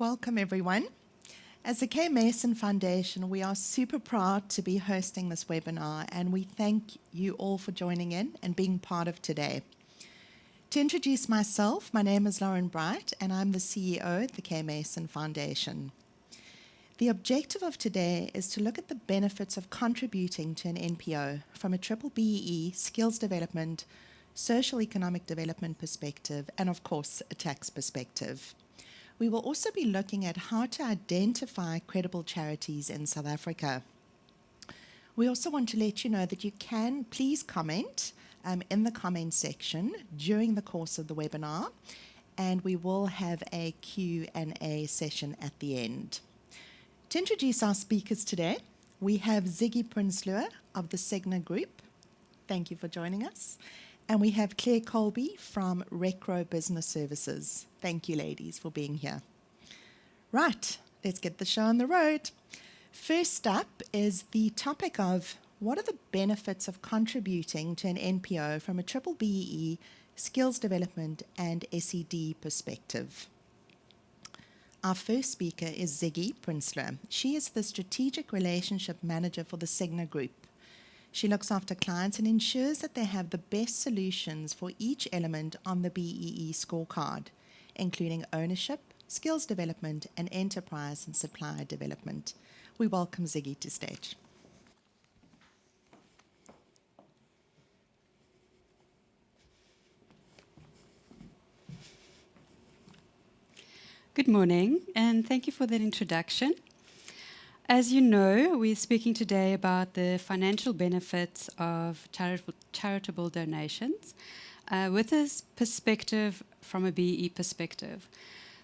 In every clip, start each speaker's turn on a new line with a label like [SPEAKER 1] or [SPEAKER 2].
[SPEAKER 1] Welcome, everyone. As the K. Mason Foundation, we are super proud to be hosting this webinar, and we thank you all for joining in and being part of today. To introduce myself, my name is Lauren Bright, and I'm the CEO at the K. Mason Foundation. The objective of today is to look at the benefits of contributing to an NPO from a B-BBEE skills development, socio-economic development perspective, and of course, a tax perspective. We will also be looking at how to identify credible charities in South Africa. We also want to let you know that you can please comment in the comment section during the course of the webinar, and we will have a Q&A session at the end. To introduce our speakers today, we have Ziggy Prinsloo of the Signa Group. Thank you for joining us. And we have Claire Colby from Recro Business Services. Thank you, ladies, for being here. Right, let's get the show on the road. First up is the topic of what are the benefits of contributing to an NPO from a B-BBEE skills development and SED perspective. Our first speaker is Ziggy Prinsloo. She is the Strategic Relationship Manager for the Signa Group. She looks after clients and ensures that they have the best solutions for each element on the BEE scorecard, including ownership, skills development, and enterprise and supplier development. We welcome Ziggy to stage.
[SPEAKER 2] Good morning, and thank you for that introduction. As you know, we're speaking today about the financial benefits of charitable donations with a perspective from a BEE perspective.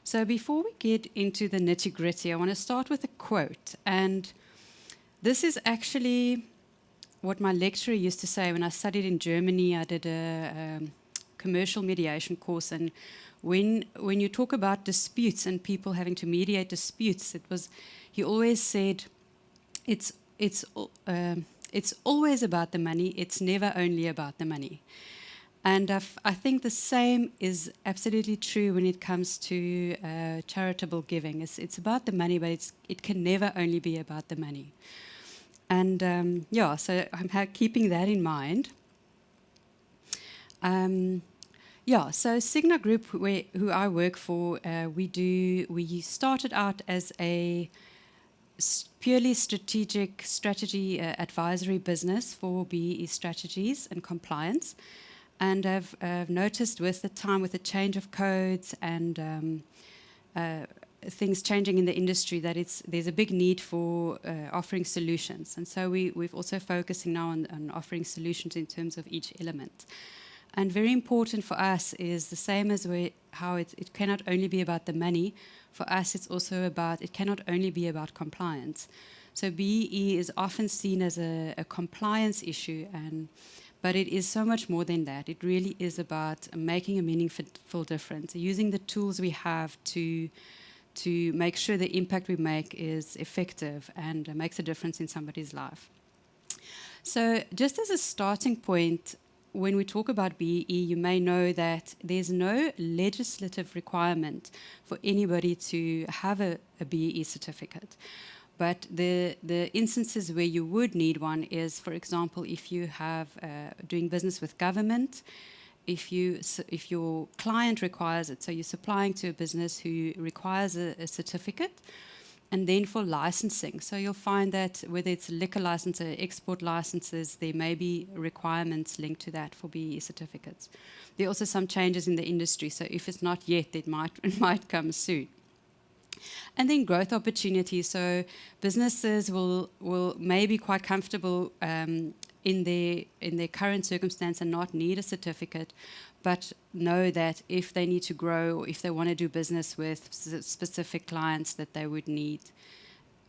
[SPEAKER 2] So before we get into the nitty-gritty, I want to start with a quote. And this is actually what my lecturer used to say when I studied in Germany. I did a commercial mediation course, and when you talk about disputes and people having to mediate disputes, he always said, it's always about the money, it's never only about the money. And I think the same is absolutely true when it comes to charitable giving. It's about the money, but it can never only be about the money. And so I'm keeping that in mind. So Signa Group, who I work for, we started out as a purely strategy advisory business for BEE strategies and compliance. And I've noticed with the time, with the change of codes and things changing in the industry, that there's a big need for offering solutions. And so we're also focusing now on offering solutions in terms of each element. And very important for us is the same as how it cannot only be about the money. For us, it's also about, it cannot only be about compliance. So BEE is often seen as a compliance issue, but it is so much more than that. It really is about making a meaningful difference, using the tools we have to make sure the impact we make is effective and makes a difference in somebody's life. So just as a starting point, when we talk about BEE, you may know that there's no legislative requirement for anybody to have a BEE certificate. But the instances where you would need one is, for example, if you have doing business with government, if your client requires it, so you're supplying to a business who requires a certificate. And then for licensing, so you'll find that whether it's liquor license or export licenses, there may be requirements linked to that for BEE certificates. There are also some changes in the industry, so if it's not yet, it might come soon. And then growth opportunities, so businesses will may be quite comfortable in their current circumstance and not need a certificate, but know that if they need to grow or if they want to do business with specific clients, that they would need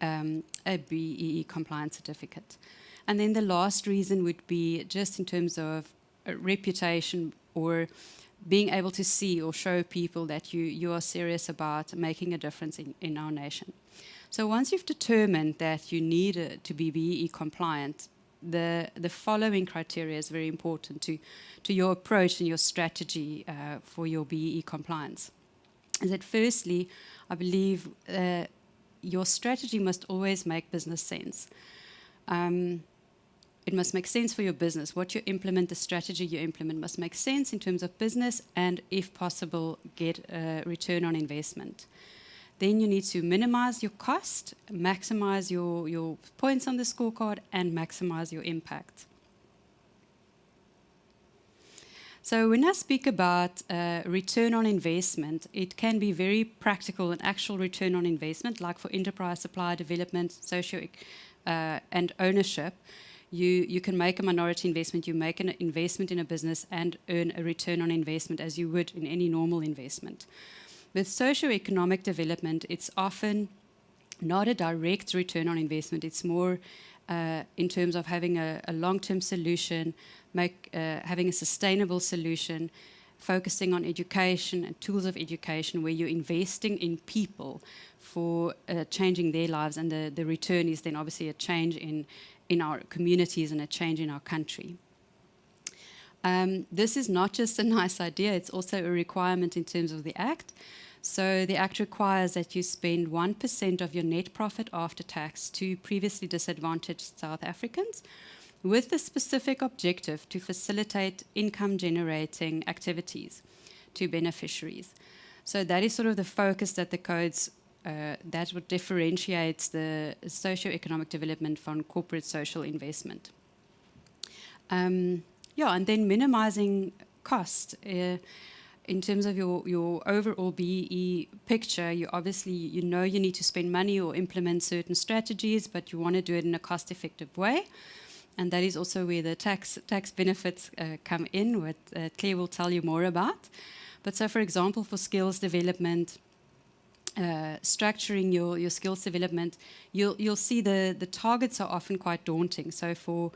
[SPEAKER 2] a BEE compliance certificate. And then the last reason would be just in terms of reputation or being able to see or show people that you are serious about making a difference in our nation. So once you've determined that you need to be BEE compliant, the following criteria is very important to your approach and your strategy for your BEE compliance. is that firstly, I believe your strategy must always make business sense. It must make sense for your business. What you implement, the strategy you implement must make sense in terms of business and, if possible, get a return on investment. Then you need to minimize your cost, maximize your points on the scorecard, and maximize your impact. So when I speak about return on investment, it can be very practical and actual return on investment, like for enterprise, supplier development, and ownership. You can make a minority investment, you make an investment in a business and earn a return on investment as you would in any normal investment. With socio-economic development, it's often not a direct return on investment. It's more in terms of having a long-term solution, having a sustainable solution, focusing on education and tools of education where you're investing in people for changing their lives, and the return is then obviously a change in our communities and a change in our country. This is not just a nice idea, it's also a requirement in terms of the Act. So the Act requires that you spend 1% of your net profit after tax to previously disadvantaged South Africans, with the specific objective to facilitate income-generating activities to beneficiaries. So that is sort of the focus that the codes, that's what differentiates the socio-economic development from corporate social investment. And then minimizing cost. In terms of your overall BEE picture, you know you need to spend money or implement certain strategies, but you want to do it in a cost-effective way. And that is also where the tax benefits come in, what Claire will tell you more about. But so, for example, for skills development, structuring your skills development, you'll see the targets are often quite daunting. So for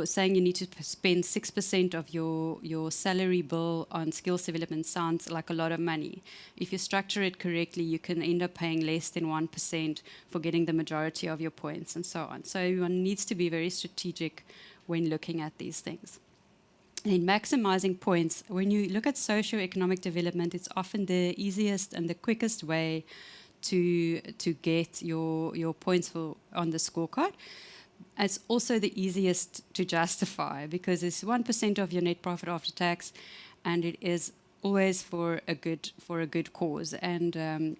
[SPEAKER 2] saying you need to spend 6% of your salary bill on skills development sounds like a lot of money. If you structure it correctly, you can end up paying less than 1% for getting the majority of your points and so on. So one needs to be very strategic when looking at these things. In maximizing points, when you look at socio-economic development, it's often the easiest and the quickest way to get your points on the scorecard. It's also the easiest to justify because it's 1% of your net profit after tax, and it is always for a good cause. And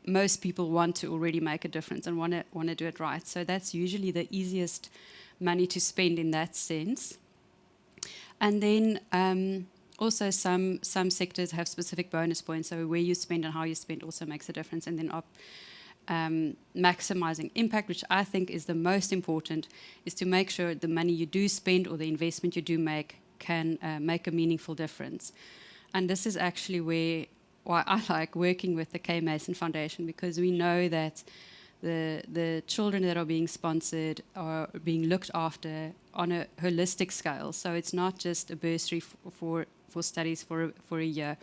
[SPEAKER 2] most people want to already make a difference and want to do it right. So that's usually the easiest money to spend in that sense. And then also some sectors have specific bonus points, so where you spend and how you spend also makes a difference. And then maximizing impact, which I think is the most important, is to make sure the money you do spend or the investment you do make can make a meaningful difference. And this is actually why I like working with the K. Mason Foundation, because we know that the children that are being sponsored are being looked after on a holistic scale. So it's not just a bursary for studies for a year.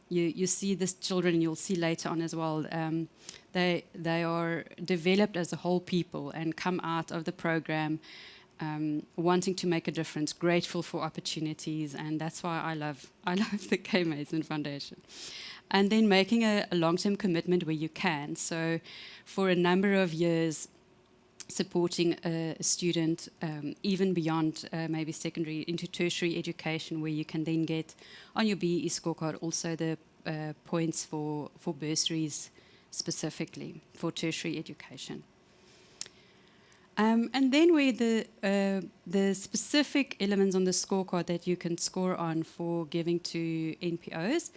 [SPEAKER 2] You see these children, and you'll see later on as well, they are developed as a whole people and come out of the program wanting to make a difference, grateful for opportunities, and that's why I love the K. Mason Foundation. And then making a long-term commitment where you can. So for a number of years, supporting a student even beyond maybe secondary into tertiary education, where you can then get on your BEE scorecard also the points for bursaries specifically for tertiary education. And then where the specific elements on the scorecard that you can score on for giving to NPOs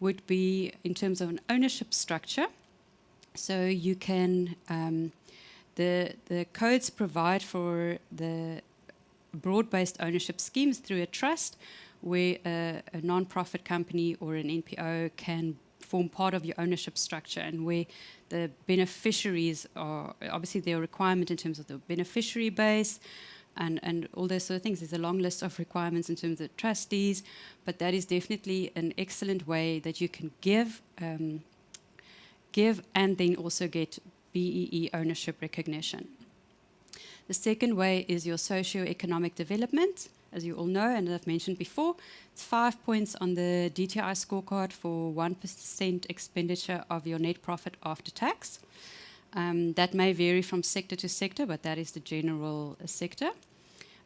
[SPEAKER 2] would be in terms of an ownership structure. So you can, the codes provide for the broad-based ownership schemes through a trust where a non-profit company or an NPO can form part of your ownership structure, and where the beneficiaries are, obviously there are requirements in terms of the beneficiary base, and all those sort of things. There's a long list of requirements in terms of the trustees, but that is definitely an excellent way that you can give and then also get BEE ownership recognition. The second way is your socio-economic development as you all know, and I've mentioned before. It's 5 points on the DTI scorecard for 1% expenditure of your net profit after tax. That may vary from sector to sector, but that is the general sector.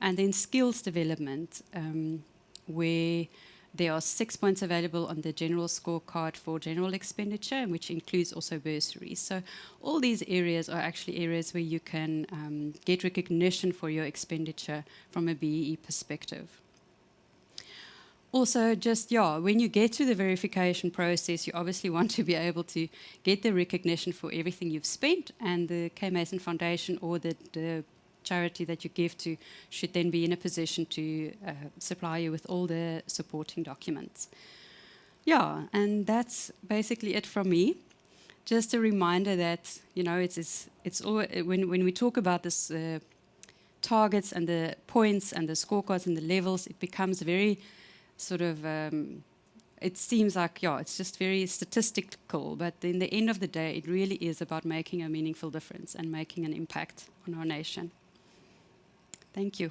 [SPEAKER 2] And then skills development, where there are 6 points available on the general scorecard for general expenditure, which includes also bursaries. So all these areas are actually areas where you can get recognition for your expenditure from a BEE perspective. Also, when you get to the verification process, you obviously want to be able to get the recognition for everything you've spent, and the K. Mason Foundation or the charity that you give to should then be in a position to supply you with all the supporting documents. Yeah, and that's basically it from me. Just a reminder that, you know, it's all, when we talk about this targets and the points and the scorecards and the levels, it becomes very sort of, it seems like, it's just very statistical, but in the end of the day, it really is about making a meaningful difference and making an impact on our nation. Thank you.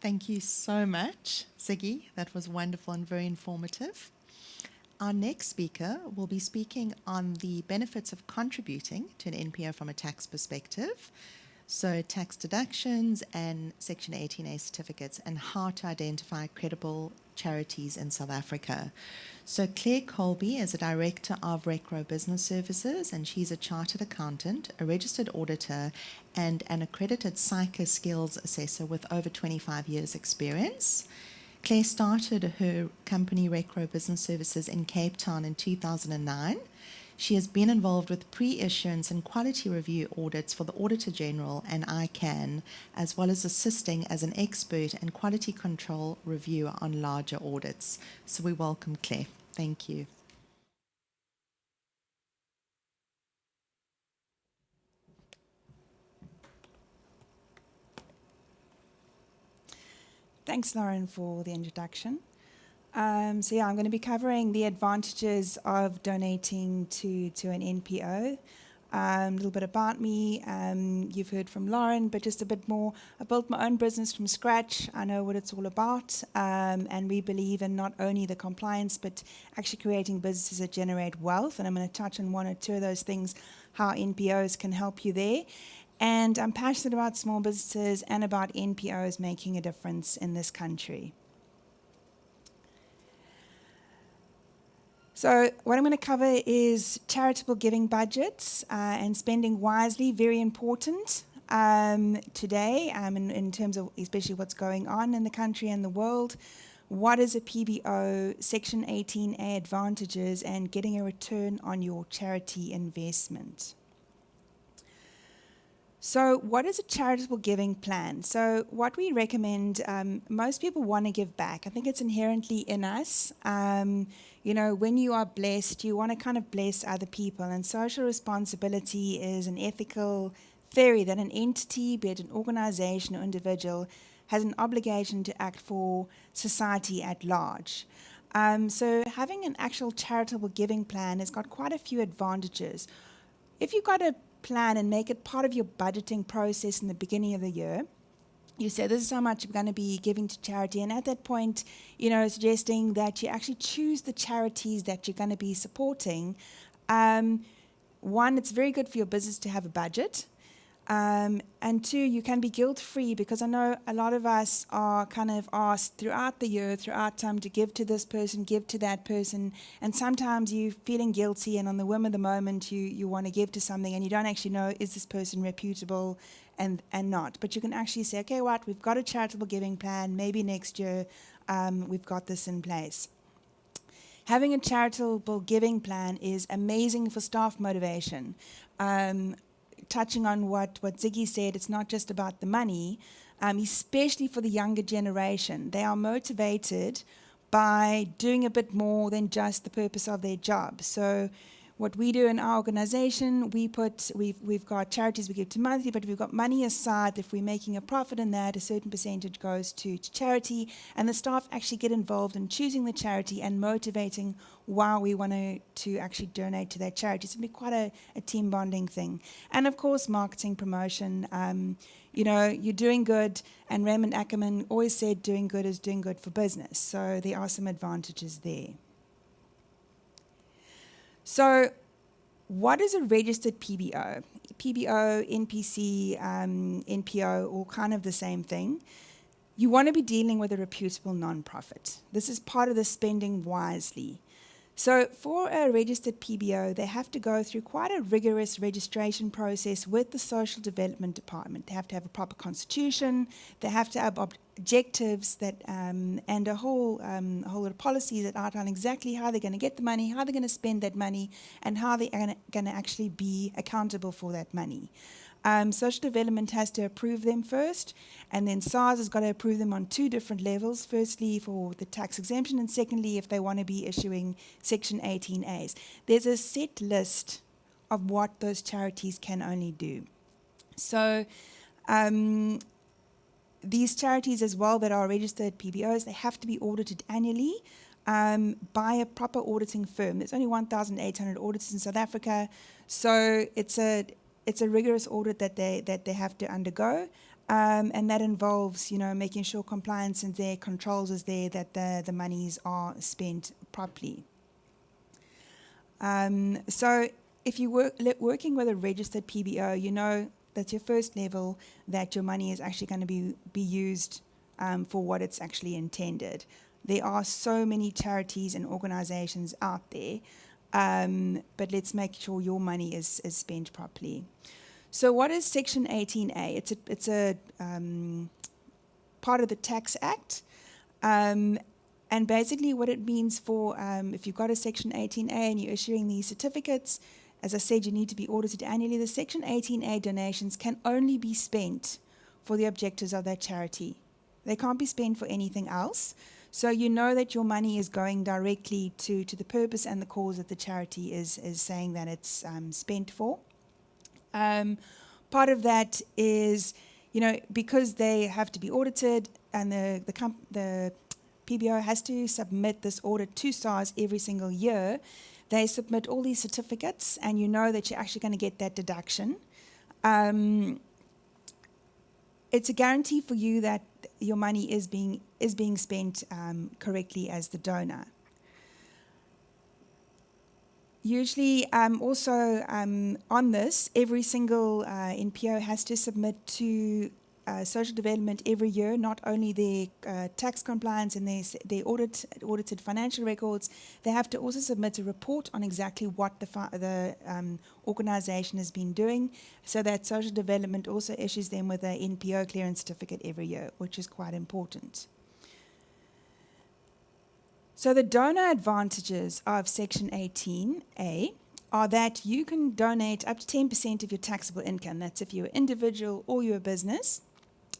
[SPEAKER 1] Thank you so much, Siggy. That was wonderful and very informative. Our next speaker will be speaking on the benefits of contributing to an NPO from a tax perspective, so tax deductions and Section 18A certificates, and how to identify credible charities in South Africa. So Claire Colby is a director of Recro Business Services, and she's a chartered accountant, a registered auditor, and an accredited psycho-skills assessor with over 25 years experience. Claire started her company, Recro Business Services, in Cape Town in 2009. She has been involved with pre-issuance and quality review audits for the Auditor General and ICANN, as well as assisting as an expert and quality control reviewer on larger audits. So we welcome Claire. Thank you.
[SPEAKER 3] Thanks, Lauren, for the introduction. I'm going to be covering the advantages of donating to an NPO. A little bit about me. You've heard from Lauren, but just a bit more. I built my own business from scratch. I know what it's all about, and we believe in not only the compliance, but actually creating businesses that generate wealth. And I'm going to touch on one or two of those things, how NPOs can help you there. And I'm passionate about small businesses and about NPOs making a difference in this country. So what I'm going to cover is charitable giving budgets and spending wisely, very important today in terms of especially what's going on in the country and the world. What is a PBO, Section 18A advantages, and getting a return on your charity investment. So what is a charitable giving plan? So what we recommend, most people want to give back. I think it's inherently in us. You know, when you are blessed, you want to kind of bless other people. And social responsibility is an ethical theory that an entity, be it an organization or individual, has an obligation to act for society at large. So having an actual charitable giving plan has got quite a few advantages. If you've got a plan and make it part of your budgeting process in the beginning of the year, you say this is how much you're going to be giving to charity, and at that point, you know, suggesting that you actually choose the charities that you're going to be supporting. One, it's very good for your business to have a budget. And two, you can be guilt-free, because I know a lot of us are kind of asked throughout the year, throughout time, to give to this person, give to that person, and sometimes you're feeling guilty, and on the whim of the moment you want to give to something, and you don't actually know, is this person reputable and not. But you can actually say, okay, what, we've got a charitable giving plan, maybe next year we've got this in place. Having a charitable giving plan is amazing for staff motivation. Touching on what Ziggy said, it's not just about the money, especially for the younger generation. They are motivated by doing a bit more than just the purpose of their job. So What we do in our organization, we've got charities we give to monthly, but we've got money aside. If we're making a profit in that, a certain percentage goes to charity, and the staff actually get involved in choosing the charity and motivating why we want to actually donate to that charity. It's quite a team bonding thing. And of course, marketing, promotion. You're doing good, and Raymond Ackerman always said doing good is doing good for business. So there are some advantages there. So what is a registered PBO? PBO, NPC, NPO, all kind of the same thing. You want to be dealing with a reputable nonprofit. This is part of the spending wisely. So for a registered PBO, they have to go through quite a rigorous registration process with the Social Development Department. They have to have a proper constitution. They have to have objectives that and a whole lot of policies that outline exactly how they're going to get the money, how they're going to spend that money, and how they're going to actually be accountable for that money. Social Development has to approve them first, and then SARS has got to approve them on two different levels. Firstly, for the tax exemption, and secondly, if they want to be issuing Section 18As. There's a set list of what those charities can only do. So these charities as well that are registered PBOs, they have to be audited annually by a proper auditing firm. There's only 1,800 auditors in South Africa, so it's a rigorous audit that they have to undergo, and that involves making sure compliance and their controls is there, that the monies are spent properly. So if you're working with a registered PBO, you know that's your first level, that your money is actually going to be used for what it's actually intended. There are so many charities and organizations out there, but let's make sure your money is spent properly. So what is Section 18A? It's a part of the Tax Act, and basically what it means for if you've got a Section 18A and you're issuing these certificates, as I said, you need to be audited annually. The Section 18A donations can only be spent for the objectives of that charity. They can't be spent for anything else. So you know that your money is going directly to the purpose and the cause that the charity is saying that it's spent for. Part of that is, because they have to be audited, and the PBO has to submit this audit to SARS every single year. They submit all these certificates, and you know that you're actually going to get that deduction. It's a guarantee for you that your money is being spent correctly as the donor. Usually, also on this, every single NPO has to submit to Social Development every year, not only their tax compliance and their audited financial records. They have to also submit a report on exactly what the organization has been doing, so that Social Development also issues them with an NPO clearance certificate every year, which is quite important. So the donor advantages of Section 18A are that you can donate up to 10% of your taxable income. That's if you're an individual or you're a business,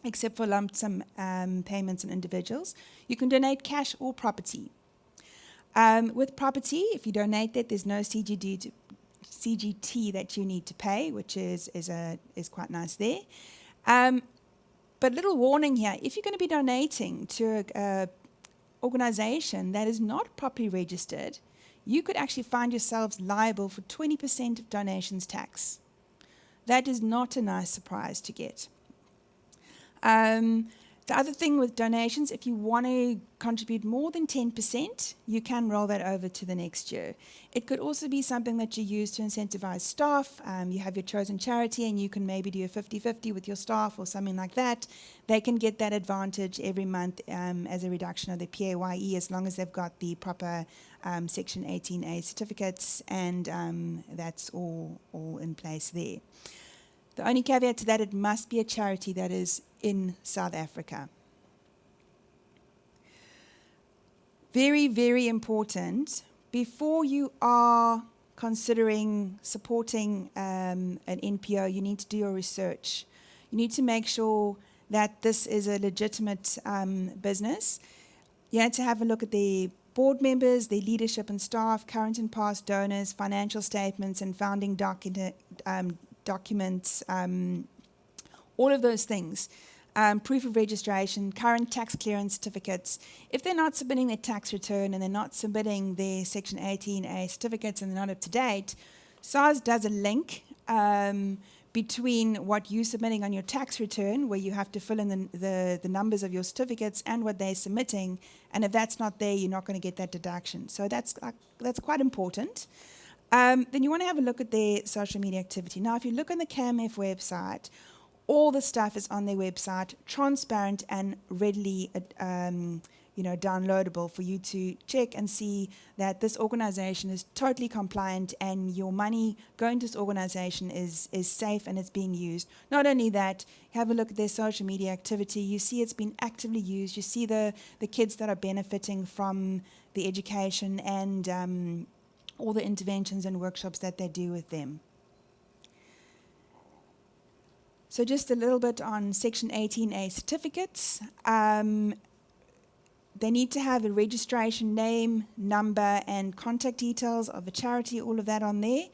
[SPEAKER 3] except for lump sum payments on individuals. You can donate cash or property. With property, if you donate that, there's no CGT that you need to pay, which is quite nice there. But little warning here, if you're going to be donating to a organization that is not properly registered, you could actually find yourselves liable for 20% of donations tax. That is not a nice surprise to get. The other thing with donations, if you want to contribute more than 10%, you can roll that over to the next year. It could also be something that you use to incentivize staff. You have your chosen charity and you can maybe do a 50-50 with your staff or something like that. They can get that advantage every month as a reduction of their PAYE, as long as they've got the proper Section 18A certificates, and that's all in place there. The only caveat to that, it must be a charity that is in South Africa. Very, very important, before you are considering supporting an NPO, you need to do your research. You need to make sure that this is a legitimate business. You have to have a look at their board members, their leadership and staff, current and past donors, financial statements and founding documents, all of those things. Proof of registration, current tax clearance certificates. If they're not submitting their tax return and they're not submitting their Section 18A certificates and they're not up to date, SARS does a link between what you're submitting on your tax return, where you have to fill in the numbers of your certificates, and what they're submitting. And if that's not there, you're not going to get that deduction. So that's quite important. Then you want to have a look at their social media activity. Now, if you look on the KMF website, all the stuff is on their website, transparent and readily downloadable for you to check and see that this organization is totally compliant and your money going to this organization is safe and it's being used. Not only that, have a look at their social media activity. You see it's been actively used. You see the kids that are benefiting from the education and all the interventions and workshops that they do with them. So just a little bit on Section 18A certificates. They need to have a registration name, number, and contact details of the charity, all of that on there.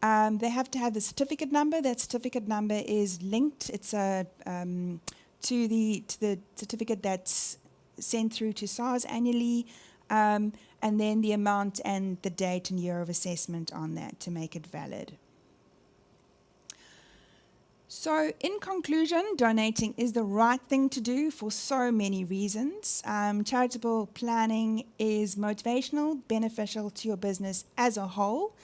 [SPEAKER 3] They have to have the certificate number. That certificate number is linked. It's to the certificate that's sent through to SARS annually, and then the amount and the date and year of assessment on that to make it valid. So in conclusion, donating is the right thing to do for so many reasons. Charitable planning is motivational, beneficial to your business as a whole.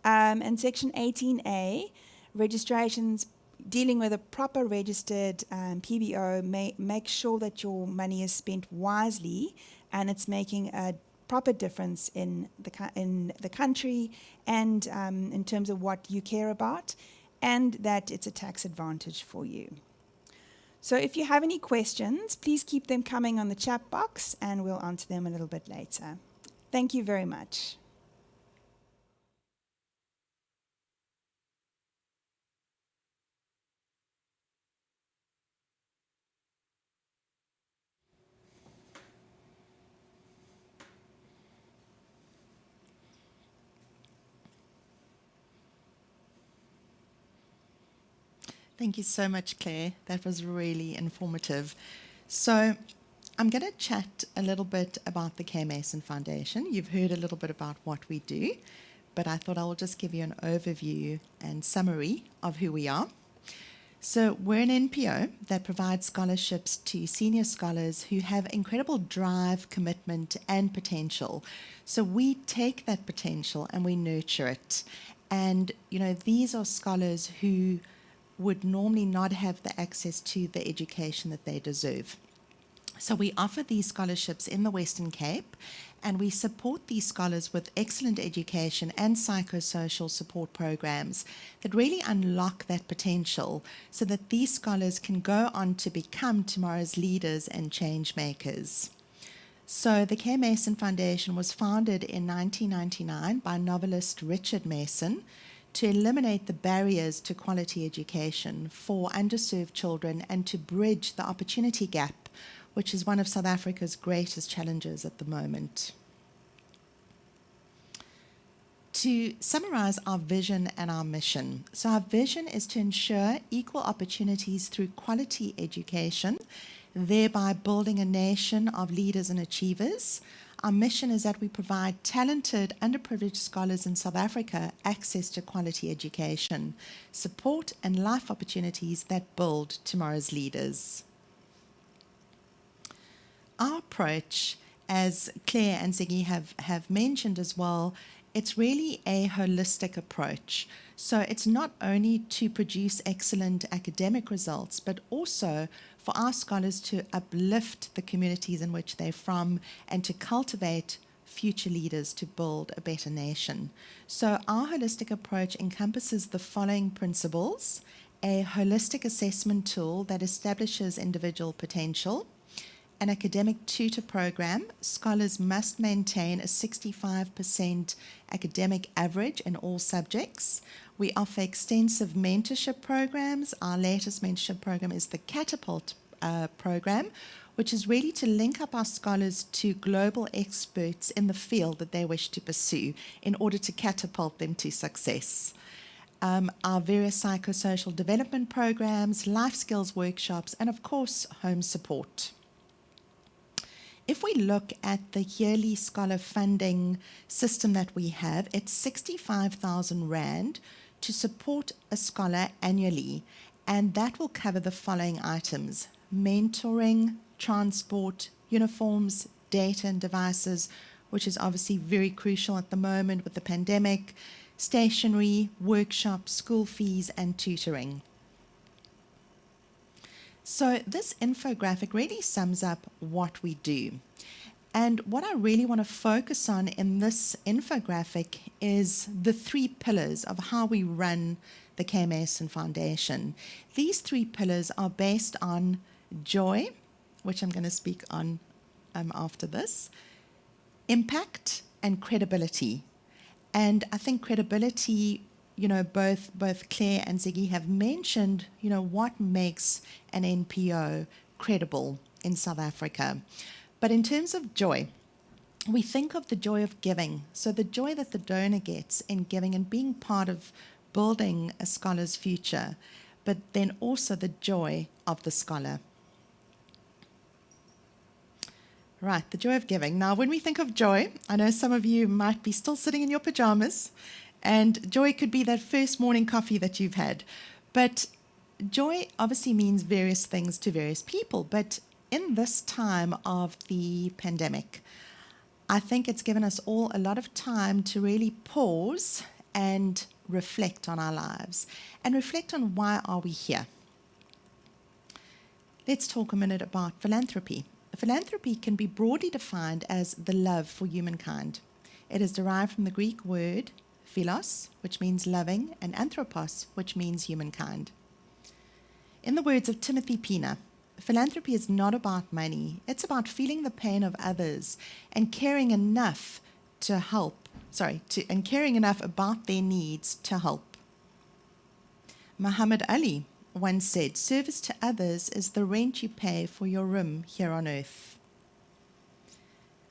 [SPEAKER 3] And Section 18A, registrations dealing with a proper registered PBO, make sure that your money is spent wisely and it's making a proper difference in the country and in terms of what you care about, and that it's a tax advantage for you. So if you have any questions, please keep them coming on the chat box and we'll answer them a little bit later. Thank you very much.
[SPEAKER 1] Thank you so much, Claire. That was really informative. So I'm going to chat a little bit about the K Mason Foundation. You've heard a little bit about what we do, but I thought I'll just give you an overview and summary of who we are. So we're an NPO that provides scholarships to senior scholars who have incredible drive, commitment, and potential. So we take that potential and we nurture it. And, you know, these are scholars who would normally not have the access to the education that they deserve. So we offer these scholarships in the Western Cape, and we support these scholars with excellent education and psychosocial support programs that really unlock that potential so that these scholars can go on to become tomorrow's leaders and change makers. So the K. Mason Foundation was founded in 1999 by novelist Richard Mason to eliminate the barriers to quality education for underserved children and to bridge the opportunity gap, which is one of South Africa's greatest challenges at the moment. To summarize our vision and our mission. So our vision is to ensure equal opportunities through quality education, thereby building a nation of leaders and achievers. Our mission is that we provide talented, underprivileged scholars in South Africa access to quality education, support and life opportunities that build tomorrow's leaders. Our approach, as Claire and Ziggy have mentioned as well, it's really a holistic approach. So it's not only to produce excellent academic results, but also for our scholars to uplift the communities in which they're from and to cultivate future leaders to build a better nation. So our holistic approach encompasses the following principles: a holistic assessment tool that establishes individual potential, an academic tutor program. Scholars must maintain a 65% academic average in all subjects. We offer extensive mentorship programs. Our latest mentorship program is the Catapult program, which is really to link up our scholars to global experts in the field that they wish to pursue in order to catapult them to success. Our various psychosocial development programs, life skills workshops, and of course, home support. If we look at the yearly scholar funding system that we have, it's 65,000 Rand to support a scholar annually, and that will cover the following items: mentoring, transport, uniforms, data and devices, which is obviously very crucial at the moment with the pandemic, stationery, workshops, school fees, and tutoring. So this infographic really sums up what we do. And what I really want to focus on in this infographic is the 3 pillars of how we run the K. Mason Foundation. These 3 pillars are based on joy, which I'm going to speak on after this, impact, and credibility. And I think credibility, both Claire and Ziggy have mentioned, what makes an NPO credible in South Africa. But in terms of joy, we think of the joy of giving. So the joy that the donor gets in giving and being part of building a scholar's future, but then also the joy of the scholar. Right, the joy of giving. Now, when we think of joy, I know some of you might be still sitting in your pajamas, and joy could be that first morning coffee that you've had. But joy obviously means various things to various people. But in this time of the pandemic, I think it's given us all a lot of time to really pause and reflect on our lives and reflect on why are we here. Let's talk a minute about philanthropy. Philanthropy can be broadly defined as the love for humankind. It is derived from the Greek word philos, which means loving, and anthropos, which means humankind. In the words of Timothy Pina, philanthropy is not about money. It's about feeling the pain of others and caring enough caring enough about their needs to help. Muhammad Ali once said, "Service to others is the rent you pay for your room here on earth."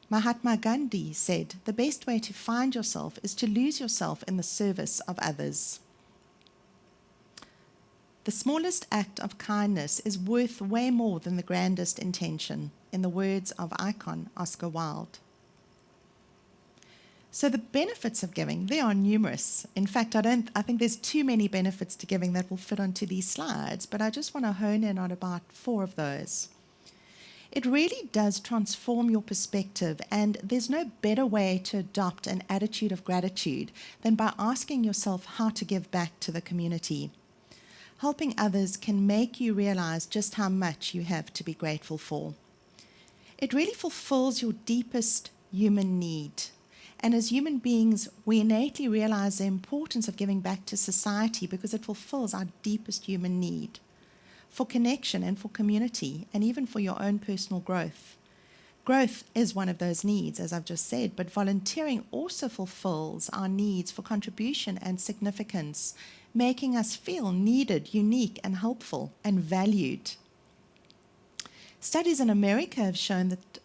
[SPEAKER 1] Mahatma Gandhi said, "The best way to find yourself is to lose yourself in the service of others." The smallest act of kindness is worth way more than the grandest intention, in the words of icon Oscar Wilde. So the benefits of giving, they are numerous. In fact, I think there's too many benefits to giving that will fit onto these slides, but I just want to hone in on about 4 of those. It really does transform your perspective, and there's no better way to adopt an attitude of gratitude than by asking yourself how to give back to the community. Helping others can make you realize just how much you have to be grateful for. It really fulfills your deepest human need. And as human beings, we innately realize the importance of giving back to society because it fulfills our deepest human need for connection and for community, and even for your own personal growth. Growth is one of those needs, as I've just said, but volunteering also fulfills our needs for contribution and significance, making us feel needed, unique, and helpful, and valued. Studies in America have shown that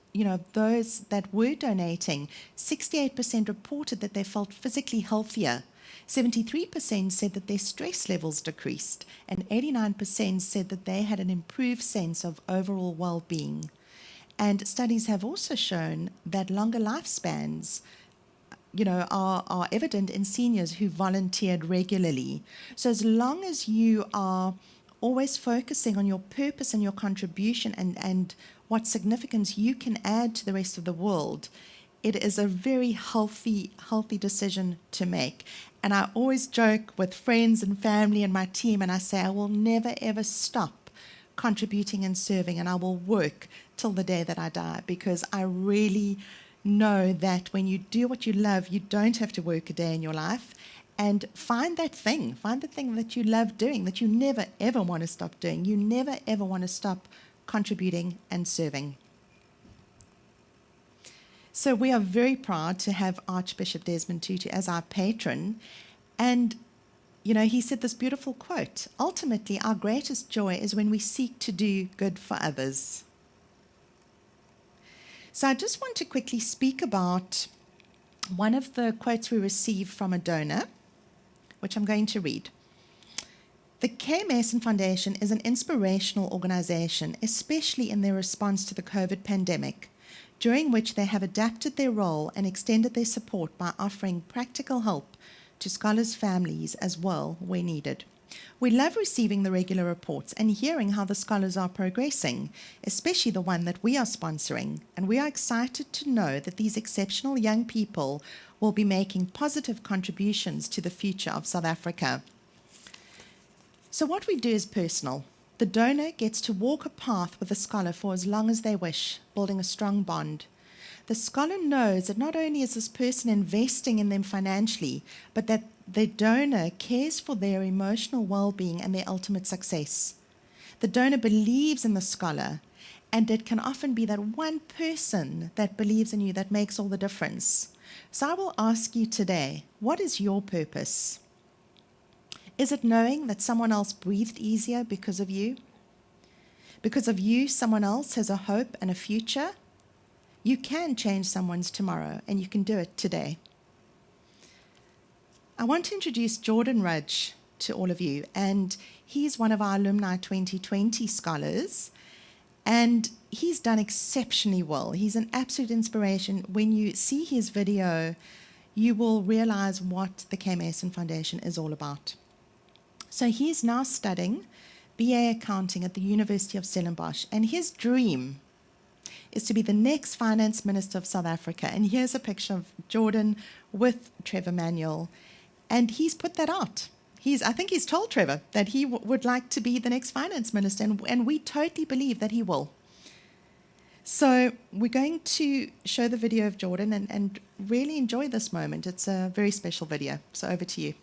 [SPEAKER 1] those that were donating, 68% reported that they felt physically healthier, 73% said that their stress levels decreased, and 89% said that they had an improved sense of overall well-being. And studies have also shown that longer lifespans are evident in seniors who volunteered regularly. So as long as you are always focusing on your purpose and your contribution and what significance you can add to the rest of the world, it is a very healthy decision to make. And I always joke with friends and family and my team, and I say I will never ever stop contributing and serving, and I will work till the day that I die, because I really know that when you do what you love, you don't have to work a day in your life. And find the thing that you love doing, that you never ever want to stop doing. You never ever want to stop contributing and serving. So we are very proud to have Archbishop Desmond Tutu as our patron. And, he said this beautiful quote, ultimately our greatest joy is when we seek to do good for others. So I just want to quickly speak about one of the quotes we received from a donor, which I'm going to read. The K. Mason Foundation is an inspirational organization, especially in their response to the COVID pandemic, during which they have adapted their role and extended their support by offering practical help to scholars' families as well where needed. We love receiving the regular reports and hearing how the scholars are progressing, especially the one that we are sponsoring, and we are excited to know that these exceptional young people will be making positive contributions to the future of South Africa. So what we do is personal. The donor gets to walk a path with the scholar for as long as they wish, building a strong bond. The scholar knows that not only is this person investing in them financially, but that the donor cares for their emotional well-being and their ultimate success. The donor believes in the scholar, and it can often be that one person that believes in you that makes all the difference. So I will ask you today, what is your purpose? Is it knowing that someone else breathed easier because of you? Because of you, someone else has a hope and a future? You can change someone's tomorrow, and you can do it today. I want to introduce Jordan Rudge to all of you, and he's one of our Alumni 2020 scholars, and he's done exceptionally well. He's an absolute inspiration. When you see his video, you will realize what the K. Mason Foundation is all about. So he's now studying BA Accounting at the University of Stellenbosch, and his dream is to be the next Finance Minister of South Africa. And here's a picture of Jordan with Trevor Manuel, and he's put that out. I think he's told Trevor that he would like to be the next Finance Minister, and we totally believe that he will. So we're going to show the video of Jordan and really enjoy this moment. It's a very special video. So over to you.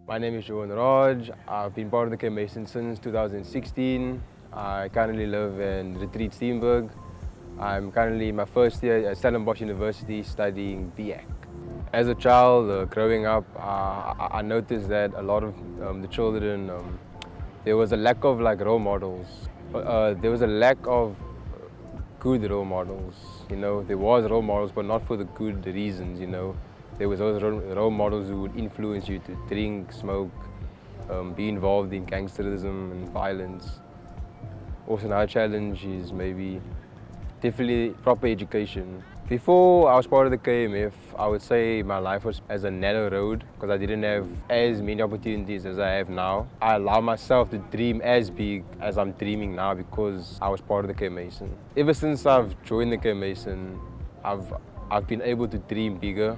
[SPEAKER 4] My name is Jordan Raj. I've been part of the K. Mason since 2016. I currently live in Retreat, Steenberg. I'm currently in my first year at Stellenbosch University studying BAc. As a child, growing up, I noticed that a lot of the children, there was a lack of role models. There was a lack of good role models. There was role models, but not for the good reasons. There was those role models who would influence you to drink, smoke, be involved in gangsterism and violence. Also, another challenge is definitely proper education. Before I was part of the KMF, I would say my life was as a narrow road because I didn't have as many opportunities as I have now. I allow myself to dream as big as I'm dreaming now because I was part of the K. Mason. Ever since I've joined the K. Mason, I've been able to dream bigger.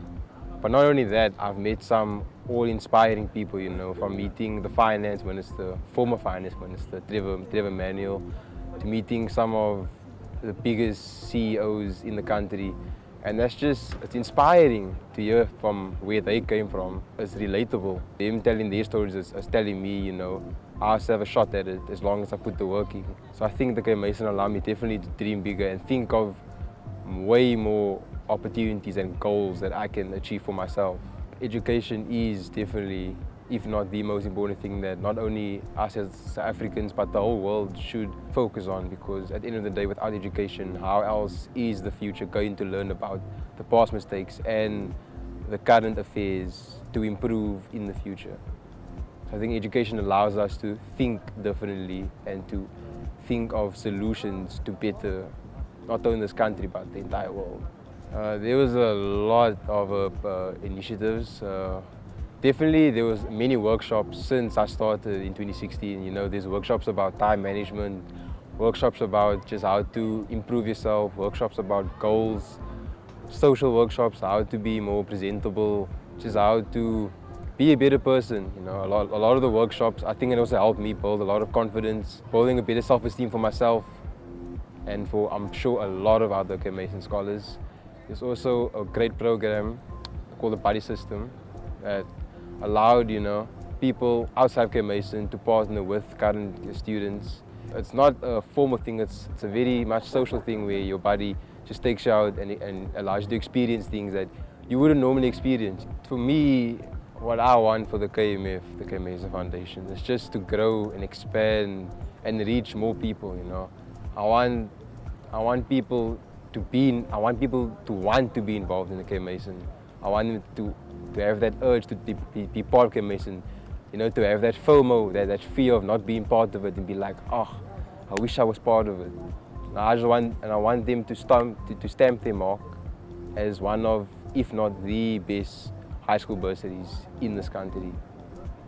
[SPEAKER 4] But not only that, I've met some all-inspiring people, from meeting the finance minister, former finance minister, Trevor Manuel, to meeting some of the biggest CEOs in the country. And it's inspiring to hear from where they came from. It's relatable. Them telling their stories is telling me, I also have a shot at it as long as I put the work in. So I think the K. Mason allowed me definitely to dream bigger and think of way more opportunities and goals that I can achieve for myself. Education is definitely, if not the most important thing that not only us as South Africans but the whole world should focus on, because at the end of the day, without education, how else is the future going to learn about the past mistakes and the current affairs to improve in the future? So I think education allows us to think differently and to think of solutions to better not only this country but the entire world. There was a lot of initiatives. Definitely there was many workshops since I started in 2016. There's workshops about time management, workshops about just how to improve yourself, workshops about goals, social workshops, how to be more presentable, just how to be a better person. A lot of the workshops, I think it also helped me build a lot of confidence, building a better self-esteem for myself and for, I'm sure, a lot of other K. Mason scholars. There's also a great program called the Buddy System that allowed, people outside K. Mason to partner with current students. It's not a formal thing, it's a very much social thing where your buddy just takes you out and allows you to experience things that you wouldn't normally experience. For me, what I want for the KMF, the K Mason Foundation, is just to grow and expand and reach more people, you know. I want people I want people to want to be involved in the K Mason. I want them to have that urge to be part of K Mason, you know, to have that FOMO, that fear of not being part of it, and be like, oh, I wish I was part of it. I want them to stamp their mark as one of, if not the best high school bursaries in this country,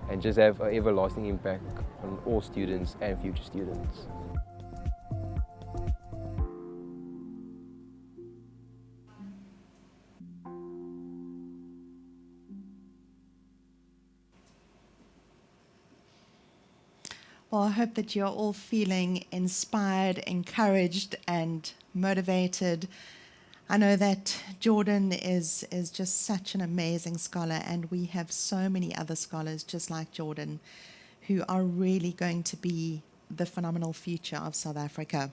[SPEAKER 4] and just have an everlasting impact on all students and future students.
[SPEAKER 1] Well, I hope that you're all feeling inspired, encouraged, and motivated. I know that Jordan is just such an amazing scholar, and we have so many other scholars just like Jordan who are really going to be the phenomenal future of South Africa.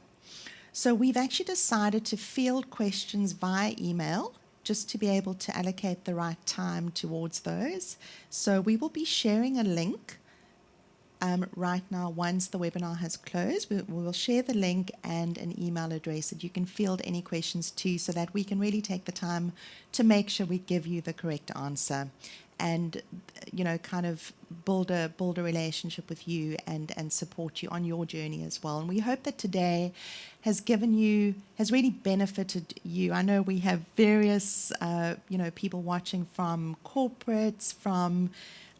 [SPEAKER 1] So we've actually decided to field questions via email just to be able to allocate the right time towards those. So we will be sharing a link right now. Once the webinar has closed, we will share the link and an email address that you can field any questions to, so that we can really take the time to make sure we give you the correct answer, and kind of build a relationship with you and support you on your journey as well. And we hope that today has really benefited you. I know we have various people watching from corporates, from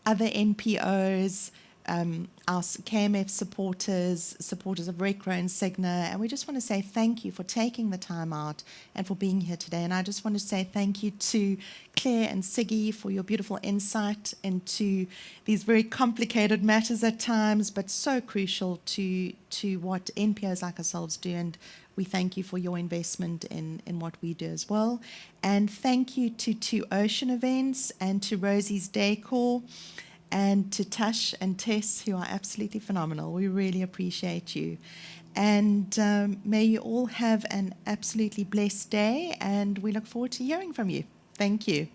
[SPEAKER 1] other NPOs, our KMF supporters of Recro and Signa, and we just want to say thank you for taking the time out and for being here today. And I just want to say thank you to Claire and Siggy for your beautiful insight into these very complicated matters at times, but so crucial to what NPOs like ourselves do. And we thank you for your investment in what we do as well. And thank you to Two Ocean Events and to Rosie's Decor, and to Tash and Tess, who are absolutely phenomenal. We really appreciate you. And may you all have an absolutely blessed day, and we look forward to hearing from you. Thank you.